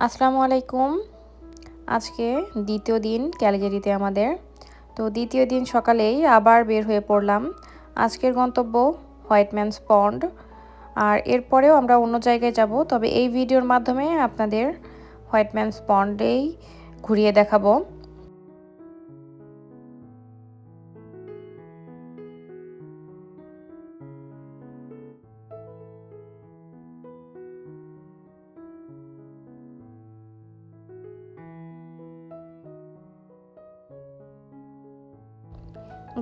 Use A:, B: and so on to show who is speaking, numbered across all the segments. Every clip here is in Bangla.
A: আসসালামু আলাইকুম। আজকে দ্বিতীয় দিন ক্যালগেরিতে আমাদের। তো দ্বিতীয় দিন সকালেই আবার বের হয়ে পড়লাম। আজকের গন্তব্য হোয়াইটম্যানস পন্ড। আর এরপরেও আমরা অন্য জায়গায় যাব, তবে এই ভিডিওর মাধ্যমে আপনাদের হোয়াইটম্যানস পন্ডেই ঘুরিয়ে দেখাবো।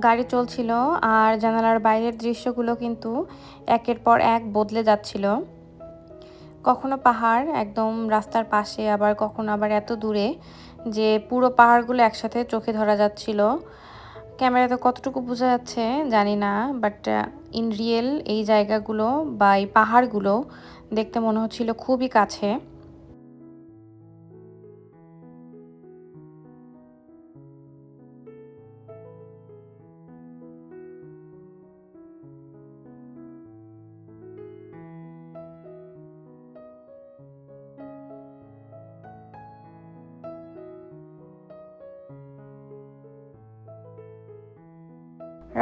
A: গাড়ি চলছিল আর জানালার বাইরের দৃশ্যগুলো কিন্তু একের পর এক বদলে যাচ্ছিল। কখনো পাহাড় একদম রাস্তার পাশে, আবার কখনো আবার এত দূরে যে পুরো পাহাড়গুলো একসাথে চোখে ধরা যাচ্ছিল। ক্যামেরাতে কতটুকু বোঝা যাচ্ছে জানি না, বাট ইন রিয়েল এই জায়গাগুলো বা এই পাহাড়গুলো দেখতে মনে হচ্ছিল খুবই কাছে।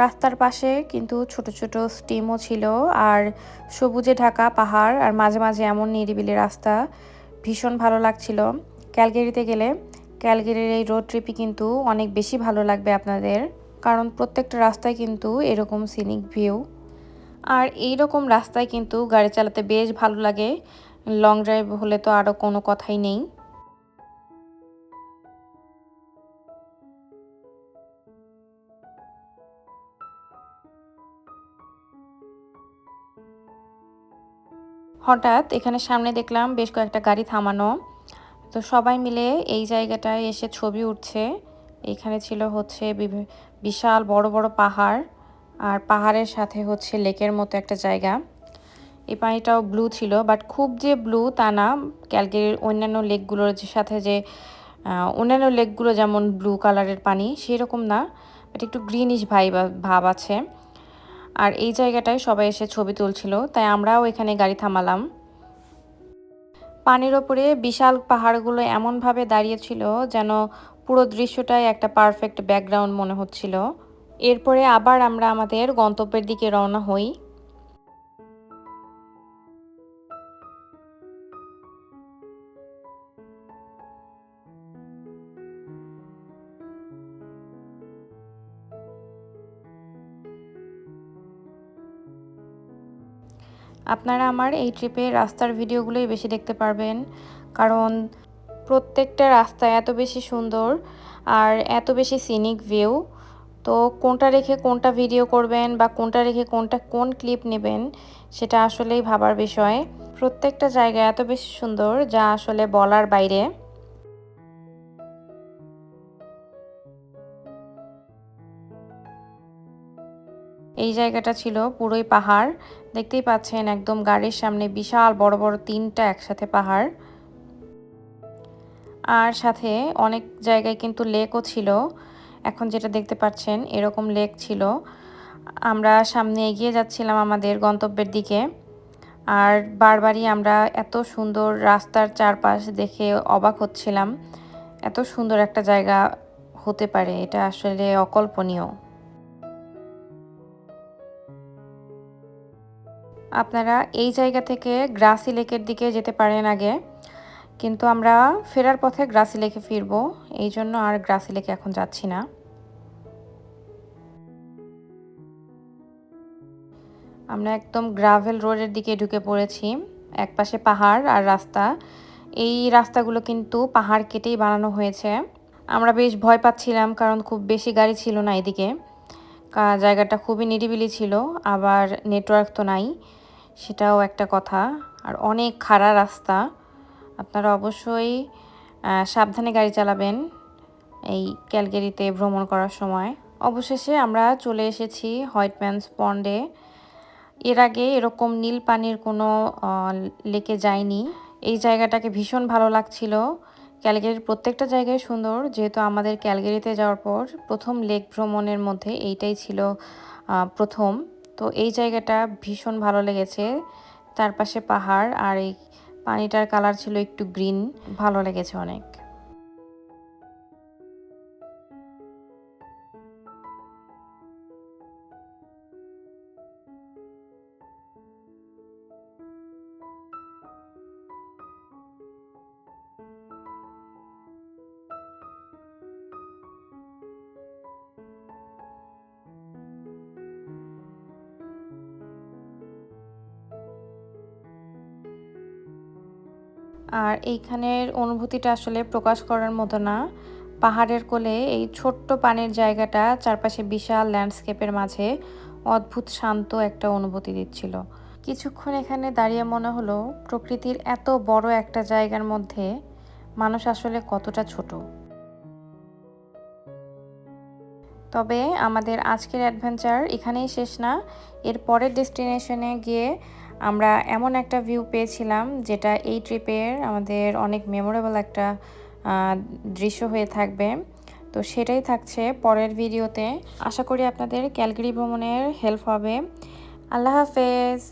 A: রাস্তার পাশে কিন্তু ছোট ছোট স্টিমও ছিল, আর সবুজে ঢাকা পাহাড়, আর মাঝে মাঝে এমন নিরিবিলি রাস্তা, ভীষণ ভালো লাগছিল। ক্যালগেরিতে গেলে ক্যালগেরির এই রোড ট্রিপই কিন্তু অনেক বেশি ভালো লাগবে আপনাদের, কারণ প্রত্যেকটা রাস্তায় কিন্তু এরকম সিনিক ভিউ। আর এই রকম রাস্তায় কিন্তু গাড়ি চালাতে বেশ ভালো লাগে। লং ড্রাইভ হলে তো আরও কোনো কথাই নেই। হঠাৎ এখানে সামনে দেখলাম বেশ কয়েকটা গাড়ি থামানো। তো সবাই মিলে এই জায়গাটায় এসে ছবি উঠছে। এখানে ছিল হচ্ছে বিশাল বড় বড় পাহাড়, আর পাহাড়ের সাথে হচ্ছে লেকের মতো একটা জায়গা। এই পানিটাও ব্লু ছিল, বাট খুব যে ব্লু তা না। ক্যালগেরির অন্যান্য লেকগুলোর সাথে যে অন্যান্য লেকগুলো যেমন ব্লু কালারের পানি, সেরকম না, বাট একটু গ্রিনিশ ভাব আছে। আর এই জায়গাটায় সবাই এসে ছবি তুলছিল, তাই আমরাও এখানে গাড়ি থামালাম। পানির ওপরে বিশাল পাহাড়গুলো এমনভাবে দাঁড়িয়েছিল যেন পুরো দৃশ্যটাই একটা পারফেক্ট ব্যাকগ্রাউন্ড মনে হচ্ছিল। এরপরে আবার আমরা আমাদের গন্তব্যের দিকে রওনা হই। আপনারা আমার এই ট্রিপে রাস্তার ভিডিওগুলোই বেশি দেখতে পারবেন, কারণ প্রত্যেকটা রাস্তা এত বেশি সুন্দর আর এত বেশি সিনিক ভিউ। তো কোনটা রেখে কোনটা ভিডিও করবেন বা কোনটা রেখে কোন ক্লিপ নেবেন, সেটা আসলেই ভাবার বিষয়। প্রত্যেকটা জায়গা এত বেশি সুন্দর যা আসলে বলার বাইরে। এই জায়গাটা ছিল পুরোই পাহাড়, দেখতেই পাচ্ছেন একদম গাড়ির সামনে বিশাল বড় বড় তিনটা একসাথে পাহাড়, আর সাথে অনেক জায়গায় কিন্তু লেকও ছিল। এখন যেটা দেখতে পাচ্ছেন এরকম লেক ছিল। আমরা সামনে এগিয়ে যাচ্ছিলাম আমাদের গন্তব্যের দিকে, আর বারবারই আমরা এত সুন্দর রাস্তার চারপাশ দেখে অবাক হচ্ছিলাম। এত সুন্দর একটা জায়গা হতে পারে, এটা আসলে অকল্পনীয়। আপনারা এই জায়গা থেকে গ্রাসি লেকের দিকে যেতে পারেন আগে, কিন্তু আমরা ফেরার পথে গ্রাসি লেকে ফিরবো, এই জন্য আর গ্রাসি লেকে এখন যাচ্ছি না। আমরা একদম গ্রাভেল রোডের দিকে ঢুকে পড়েছি। একপাশে পাহাড় আর রাস্তা। এই রাস্তাগুলো কিন্তু পাহাড় কেটেই বানানো হয়েছে। আমরা বেশ ভয় পাচ্ছিলাম, কারণ খুব বেশি গাড়ি ছিল না এদিকে। জায়গাটা খুবই নিরিবিলি ছিল, আবার নেটওয়ার্ক তো নাই, সেটাও একটা কথা। আর অনেক খাড়া রাস্তা, আপনারা অবশ্যই সাবধানে গাড়ি চালাবেন এই ক্যালগেরিতে ভ্রমণ করার সময়। অবশেষে আমরা চলে এসেছি হোয়াইটম্যানস পন্ডে। এর আগে এরকম নীল পানির কোনো লেকে যাইনি। এই জায়গাটাকে ভীষণ ভালো লাগছিল। ক্যালগেরির প্রত্যেকটা জায়গায় সুন্দর, যেহেতু আমাদের ক্যালগেরিতে যাওয়ার পর প্রথম লেক ভ্রমণের মধ্যে এইটাই ছিল প্রথম। তো এই জায়গাটা ভীষণ ভালো লেগেছে, চারপাশে পাহাড় আর এই পানিটার কালার ছিল একটু গ্রিন, ভালো লেগেছে অনেক। আর এইখানের অনুভূতিটা আসলে প্রকাশ করার মতো না। পাহাড়ের কোলে এই ছোট্ট পানির জায়গাটা চারপাশে বিশাল ল্যান্ডস্কেপের মাঝে অদ্ভুত শান্ত একটা অনুভূতি দিচ্ছিল। কিছুক্ষণ এখানে দাঁড়িয়ে মনে হলো প্রকৃতির এত বড় একটা জায়গার মধ্যে মানুষ আসলে কতটা ছোট। তবে আমাদের আজকের অ্যাডভেঞ্চার এখানেই শেষ না। এর পরের ডেস্টিনেশনে গিয়ে আমরা এমন একটা ভিউ পেয়েছিলাম যেটা এই ট্রিপের আমাদের অনেক মেমোরেবল একটা দৃশ্য হয়ে থাকবে। তো সেটাই থাকছে পরের ভিডিওতে। আশা করি আপনাদের ক্যালগারি ভ্রমণের হেল্প হবে। আল্লাহ হাফেজ।